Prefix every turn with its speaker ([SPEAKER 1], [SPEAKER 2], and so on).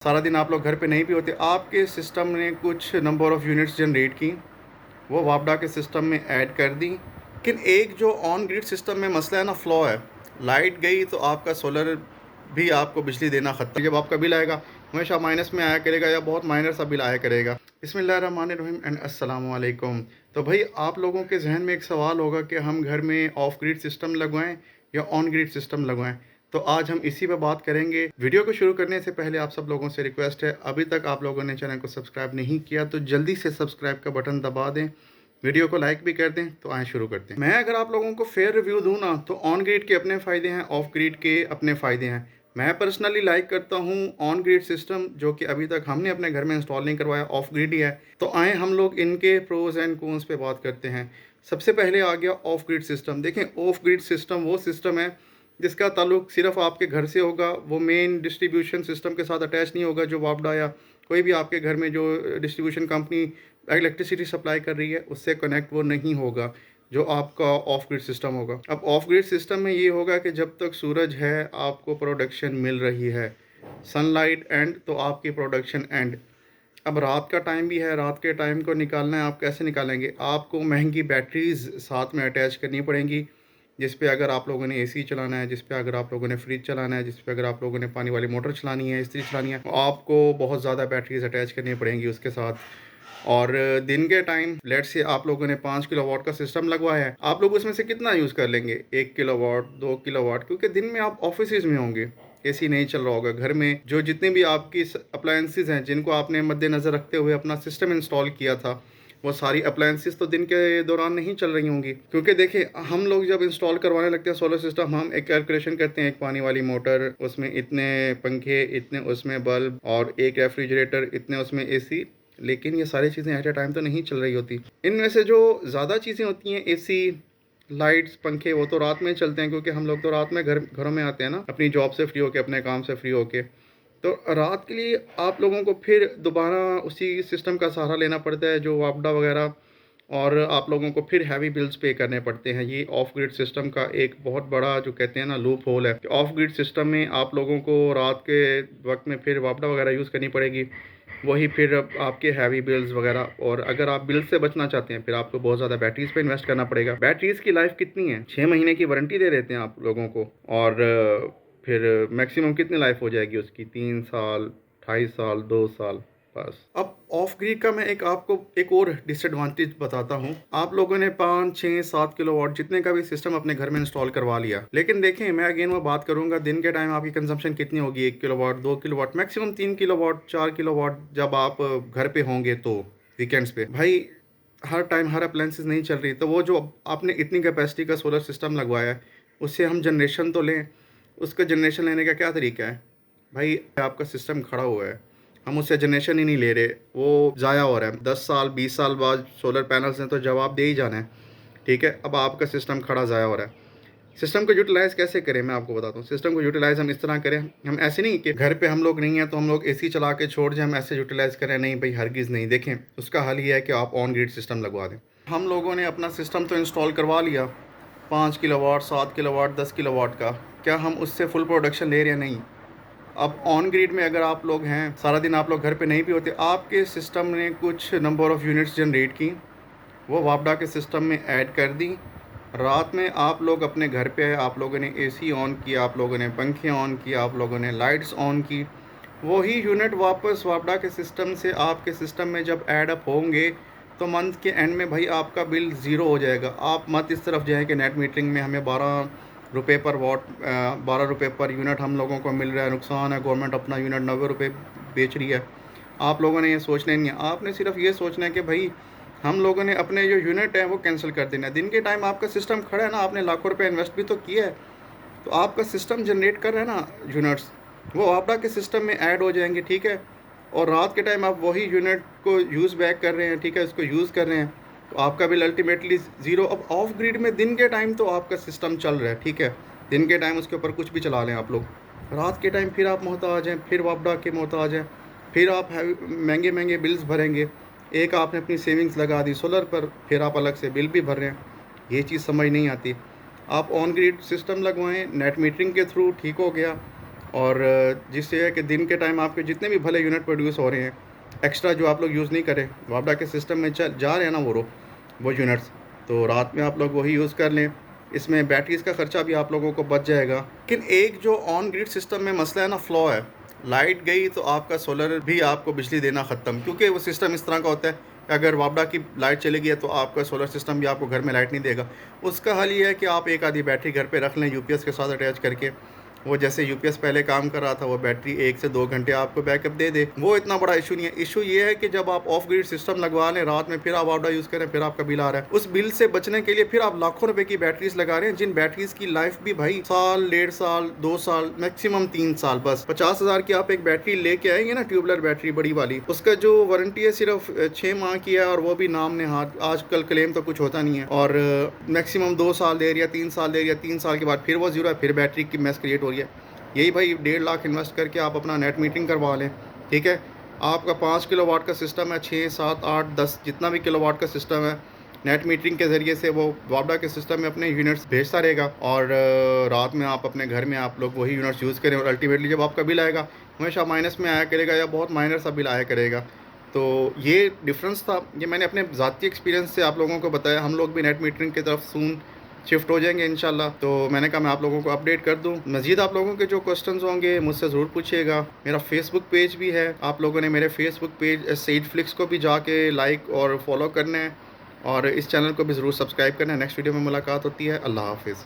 [SPEAKER 1] सारा दिन आप लोग घर पे नहीं भी होते, आपके सिस्टम ने कुछ नंबर ऑफ़ यूनिट्स जनरेट की, वो वापडा के सिस्टम में ऐड कर दी। लेकिन एक जो ऑन ग्रिड सिस्टम में मसला है ना, फ्लॉ है। लाइट गई तो आपका सोलर भी आपको बिजली देना ख़त्म। जब आपका बिल आएगा हमेशा माइनस में आया करेगा या बहुत माइनर सा बिल आया करेगा। बिस्मिल्लाहिर्रहमानिर्रहीम एंड अस्सलामु अलैकुम। तो भाई आप लोगों के जहन में एक सवाल होगा कि हम घर में ऑफ ग्रिड सिस्टम लगवाएं या ऑन ग्रिड सिस्टम लगवाएं। तो आज हम इसी पे बात करेंगे। वीडियो को शुरू करने से पहले आप सब लोगों से रिक्वेस्ट है, अभी तक आप लोगों ने चैनल को सब्सक्राइब नहीं किया तो जल्दी से सब्सक्राइब का बटन दबा दें, वीडियो को लाइक भी कर दें। तो आए शुरू करते हैं। मैं अगर आप लोगों को फेयर रिव्यू दूं ना, तो ऑन ग्रिड के अपने फ़ायदे हैं, ऑफ ग्रिड के अपने फ़ायदे हैं। मैं पर्सनली लाइक करता हूं ऑन ग्रिड सिस्टम, जो कि अभी तक हमने अपने घर में इंस्टॉल नहीं करवाया, ऑफ ग्रिड ही है। तो आए हम लोग इनके प्रोज एंड कॉन्स पे बात करते हैं। सबसे पहले आ गया ऑफ ग्रिड सिस्टम। देखें, ऑफ ग्रिड सिस्टम वो सिस्टम है जिसका ताल्लुक सिर्फ आपके घर से होगा, वो मेन डिस्ट्रीब्यूशन सिस्टम के साथ अटैच नहीं होगा। जो वापडा या कोई भी आपके घर में जो डिस्ट्रीब्यूशन कंपनी इलेक्ट्रिसिटी सप्लाई कर रही है उससे कनेक्ट वो नहीं होगा, जो आपका ऑफ ग्रिड सिस्टम होगा। अब ऑफ ग्रिड सिस्टम में ये होगा कि जब तक सूरज है आपको प्रोडक्शन मिल रही है, सनलाइट एंड तो आपकी प्रोडक्शन एंड। अब रात का टाइम भी है, रात के टाइम को निकालना है, आप कैसे निकालेंगे? आपको महंगी बैटरीज साथ में अटैच करनी पड़ेंगी, जिस पे अगर आप लोगों ने एसी चलाना है, जिस पे अगर आप लोगों ने फ्रिज चलाना है, जिस पे अगर आप लोगों ने पानी वाली मोटर चलानी है, इस्त्री चलानी है, तो आपको बहुत ज़्यादा बैटरीज अटैच करनी पड़ेंगी उसके साथ। और दिन के टाइम लेट से आप लोगों ने 5 किलोवाट का सिस्टम लगवाया है, आप लोग उसमें से कितना यूज़ कर लेंगे? 1 किलोवाट, 2 किलोवाट, क्योंकि दिन में आप ऑफिस में होंगे, एसी नहीं चल रहा होगा। घर में जो जितनी भी आपकी अप्लायंसेस हैं जिनको आपने मद्देनज़र रखते हुए अपना सिस्टम इंस्टॉल किया था, वो सारी अप्लायंसेस तो दिन के दौरान नहीं चल रही होंगी। क्योंकि देखिए, हम लोग जब इंस्टॉल करवाने लगते हैं सोलर सिस्टम, हम एक कैलकुलेशन करते हैं, एक पानी वाली मोटर, उसमें इतने पंखे, इतने उसमें बल्ब, और एक रेफ्रिजरेटर, इतने उसमें एसी। लेकिन ये सारी चीज़ें एट ए टाइम तो नहीं चल रही होती। इनमें से जो ज़्यादा चीज़ें होती हैं, एसी, लाइट्स, पंखे, वो तो रात में चलते हैं, क्योंकि हम लोग तो रात में घरों में आते हैं ना, अपनी जॉब से फ्री होके, अपने काम से फ्री होके। तो रात के लिए आप लोगों को फिर दोबारा उसी सिस्टम का सहारा लेना पड़ता है, जो वापडा वगैरह, और आप लोगों को फिर हैवी बिल्स पे करने पड़ते हैं। ये ऑफ ग्रिड सिस्टम का एक बहुत बड़ा जो कहते हैं ना लूप होल है। ऑफ ग्रिड सिस्टम में आप लोगों को रात के वक्त में फिर वापडा वगैरह यूज़ करनी पड़ेगी, वही फिर आपके हैवी बिल्स वगैरह। और अगर आप बिल से बचना चाहते हैं, फिर आपको बहुत ज़्यादा बैटरीज़ पे इन्वेस्ट करना पड़ेगा। बैटरीज़ की लाइफ कितनी है? 6 महीने की वारंटी दे देते हैं आप लोगों को, और फिर मैक्सिमम कितनी लाइफ हो जाएगी उसकी? 3 साल, 2.5 साल, 2 साल, बस। अब ऑफ ग्रिड का मैं आपको एक और डिसएडवांटेज बताता हूँ। आप लोगों ने 5, 6, 7 किलोवाट जितने का भी सिस्टम अपने घर में इंस्टॉल करवा लिया, लेकिन देखें, मैं अगेन वो बात करूंगा, दिन के टाइम आपकी कंजम्पशन कितनी होगी? 1 kilowatt, 2 kilowatt, maximum 3 kilowatt, 4 kilowatt, जब आप घर पे होंगे तो वीकेंड्स पे। भाई हर टाइम हर अप्लायंसेस नहीं चल रही, तो वो जो आपने इतनी कैपेसिटी का सोलर सिस्टम लगवाया है, उससे हम जनरेशन तो लें। उसका जनरेशन लेने का क्या तरीका है? भाई आपका सिस्टम खड़ा हुआ है, हम उससे जनरेशन ही नहीं ले रहे, वो ज़ाया हो रहा है। 10 साल 20 साल बाद सोलर पैनल्स ने तो जवाब दे ही जाना है, ठीक है? अब आपका सिस्टम खड़ा ज़ाया हो रहा है। सिस्टम को यूटिलाइज़ कैसे करें, मैं आपको बताता हूँ। सिस्टम को यूटिलाइज़ हम इस तरह करें, हम ऐसे नहीं कि घर पे हम लोग नहीं हैं तो हम लोग एसी चला के छोड़ जाए, हम ऐसे यूटिलाइज़ करें, नहीं भाई, हरगिज़ नहीं। देखें, उसका हल ये है कि आप ऑन ग्रिड सिस्टम लगवा दें। हम लोगों ने अपना सिस्टम तो इंस्टॉल करवा लिया, 5 किलोवाट, 7 किलोवाट, 10 किलोवाट का, क्या हम उससे फुल प्रोडक्शन ले रहे हैं? नहीं। अब ऑन ग्रिड में अगर आप लोग हैं, सारा दिन आप लोग घर पे नहीं भी होते, आपके सिस्टम ने कुछ नंबर ऑफ़ यूनिट्स जनरेट की, वो वापडा के सिस्टम में ऐड कर दी। रात में आप लोग अपने घर पे आए, आप लोगों ने एसी ऑन किया, आप लोगों ने पंखे ऑन किया, आप लोगों ने लाइट्स ऑन की, वही यूनिट वापस वापडा के सिस्टम से आपके सिस्टम में जब ऐड अप होंगे, तो मंथ के एंड में भाई आपका बिल ज़ीरो हो जाएगा। आप मत इस तरफ जाएँ कि नेट मीटरिंग में हमें 12 रुपये पर वाट, 12 रुपये पर यूनिट हम लोगों को मिल रहा है, नुकसान है, गवर्नमेंट अपना यूनिट 90 रुपये बेच रही है। आप लोगों ने ये सोचना नहीं है, आपने सिर्फ ये सोचना है कि भाई हम लोगों ने अपने जो यूनिट है वो कैंसिल कर देना है। दिन के टाइम आपका सिस्टम खड़ा है ना, आपने लाखों रुपये इन्वेस्ट भी तो किया है, तो आपका सिस्टम जनरेट कर रहा है ना यूनिट्स, वो आपका के सिस्टम में ऐड हो जाएंगे, ठीक है? और रात के टाइम आप वही यूनिट को यूज़ बैक कर रहे हैं, ठीक है, इसको यूज़ कर रहे हैं, तो आपका बिल अल्टीमेटली ज़ीरो। अब ऑफ ग्रिड में दिन के टाइम तो आपका सिस्टम चल रहा है, ठीक है, दिन के टाइम उसके ऊपर कुछ भी चला लें आप लोग, रात के टाइम फिर आप मोहताज हैं, फिर वापडा के मोहताज हैं, फिर आप महंगे महंगे बिल्स भरेंगे। एक आपने अपनी सेविंग्स लगा दी सोलर पर, फिर आप अलग से बिल भी भर रहे हैं, ये चीज़ समझ नहीं आती। आप ऑन ग्रिड सिस्टम लगवाएं, नेट मीटरिंग के थ्रू ठीक हो गया, और जिससे है कि दिन के टाइम आपके जितने भी भले यूनिट प्रोड्यूस हो रहे हैं, एक्स्ट्रा जो आप लोग यूज़ नहीं करें, वापडा के सिस्टम में जा रहे हैं ना वो यूनिट्स, तो रात में आप लोग वही यूज़ कर लें। इसमें बैटरीज़ का ख़र्चा भी आप लोगों को बच जाएगा। लेकिन एक जो ऑन ग्रिड सिस्टम में मसला है ना, फ्लॉ है, लाइट गई तो आपका सोलर भी आपको बिजली देना ख़त्म, क्योंकि वो सिस्टम इस तरह का होता है कि अगर वापडा की लाइट चली गई है तो आपका सोलर सिस्टम भी आपको घर में लाइट नहीं देगा। उसका हल ये है कि आप एक आधी बैटरी घर पे रख लें यूपीएस के साथ अटैच करके। वो जैसे यूपीएस पहले काम कर रहा था, वो बैटरी 1 से 2 घंटे आपको बैकअप दे दे, वो इतना बड़ा इशू नहीं है। इशू ये है कि जब आप ऑफ ग्रिड सिस्टम लगवा लें रात में, फिर आप वापडा यूज़ करें, फिर आपका बिल आ रहा है। उस बिल से बचने के लिए फिर आप लाखों रुपए की बैटरीज लगा रहे हैं, जिन बैटरीज की लाइफ भी भाई साल, 1.5 साल, 2 साल, मैक्सिमम 3 साल। बस 50,000 की आप एक बैटरी लेके आएंगे ना, ट्यूबलर बैटरी बड़ी वाली, उसका जो वारंटी है सिर्फ 6 माह की है, और वो भी नाम ने हाथ, आजकल क्लेम तो कुछ होता नहीं है, और मैक्सिमम 2 साल दे रही है, 3 साल दे रही है, 3 साल के बाद फिर वो जीरो है, फिर बैटरी की मैस क्रिएट हो रही है। यही भाई 1.5 लाख इन्वेस्ट करके आप अपना नेट मीटरिंग करवा लें, ठीक है। आपका 5 किलोवाट का सिस्टम है, 6, 7, 8, 10 जितना भी किलोवाट का सिस्टम है, नेट मीटरिंग के ज़रिए से वो वापडा के सिस्टम में अपने यूनिट्स भेजता रहेगा, और रात में आप अपने घर में आप लोग वही यूनिट्स यूज़ करें, और अल्टीमेटली जब आपका बिल आएगा हमेशा माइनस में आया करेगा, या बहुत माइनर सा बिल आया करेगा। तो ये डिफरेंस था, ये मैंने अपने ज़ाती एक्सपीरियंस से आप लोगों को बताया। हम लोग भी नेट मीटरिंग की तरफ सून शिफ्ट हो जाएंगे इंशाल्लाह। तो मैंने कहा मैं आप लोगों को अपडेट कर दूं। मज़ीद आप लोगों के जो क्वेश्चंस होंगे मुझसे ज़रूर पूछिएगा। मेरा फेसबुक पेज भी है, आप लोगों ने मेरे फेसबुक पेज सईद फ्लिक्स को भी जाके लाइक और फॉलो करना है, और इस चैनल को भी ज़रूर सब्सक्राइब करना है। नेक्स्ट वीडियो में मुलाकात होती है। अल्लाह हाफिज़।